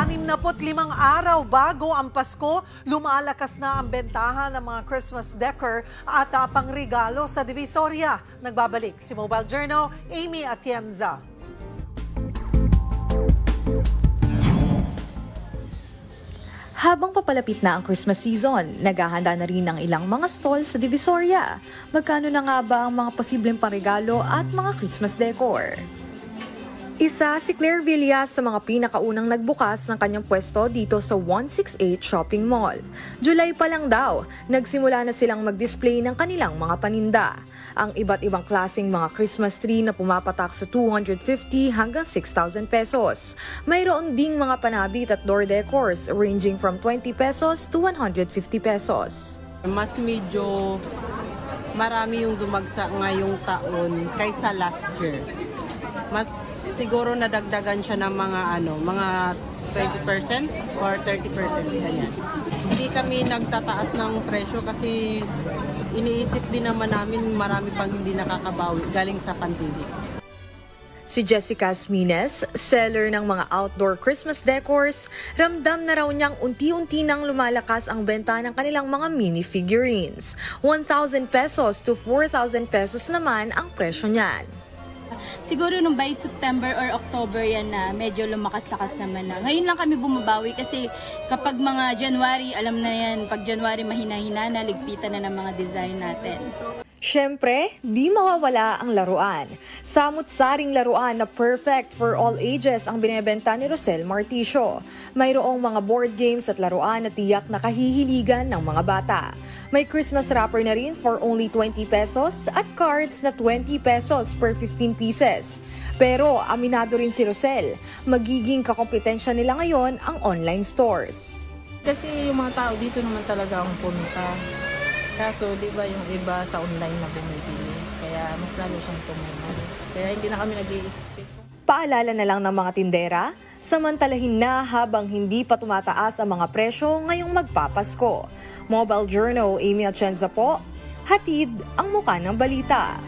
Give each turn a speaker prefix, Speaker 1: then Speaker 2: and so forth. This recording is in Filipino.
Speaker 1: 65 araw bago ang Pasko, lumalakas na ang bentahan ng mga Christmas decor at pangregalo sa Divisoria. Nagbabalik si Mobile Journal, Amy Atienza.
Speaker 2: Habang papalapit na ang Christmas season, naghahanda na rin ang ilang mga stall sa Divisoria. Magkano na nga ba ang mga posibleng pangregalo at mga Christmas decor? Isa si Claire Villas sa mga pinakaunang nagbukas ng kanyang pwesto dito sa 168 Shopping Mall. July pa lang daw, nagsimula na silang mag-display ng kanilang mga paninda. Ang iba't ibang klaseng mga Christmas tree na pumapatak sa 250 hanggang 6,000 pesos. Mayroon ding mga panabit at door decors ranging from 20 pesos to 150 pesos.
Speaker 3: Mas medyo marami yung dumagsa ngayong taon kaysa last year. Mas siguro nadagdagan siya ng mga 20% or 30% ganyan. Hindi kami nagtataas ng presyo kasi iniisip din naman namin marami pang hindi nakakabawi galing sa pandemic.
Speaker 2: Si Jessica Asmines, seller ng mga outdoor Christmas decors, ramdam na raw niyang unti-unti nang lumalakas ang benta ng kanilang mga mini figurines. 1,000 pesos to 4,000 pesos naman ang presyo niyan.
Speaker 4: Siguro nung by September or October yan na medyo lumakas-lakas naman na. Ngayon lang kami bumabawi kasi kapag mga January, alam na yan, pag January mahina-hina na, ligpitan na ng mga design natin.
Speaker 2: Siyempre, di mawawala ang laruan. Samut-saring laruan na perfect for all ages ang binebenta ni Rosel Marticio. Mayroong mga board games at laruan na tiyak na kahihiligan ng mga bata. May Christmas wrapper na rin for only 20 pesos at cards na 20 pesos per 15 pieces. Pero aminado rin si Rosel, magiging kakompetensya nila ngayon ang online stores.
Speaker 5: Kasi yung mga tao dito naman talaga ang punta. Kaso, di ba yung iba sa online na bumibili? Kaya mas lalo siyang tumunod. Kaya hindi na kami nag-i-expect.
Speaker 2: Paalala na lang ng mga tindera, samantalahin na habang hindi pa tumataas ang mga presyo ngayong magpapasko. Mobile Journal, Amy Atienza po, hatid ang muka ng balita.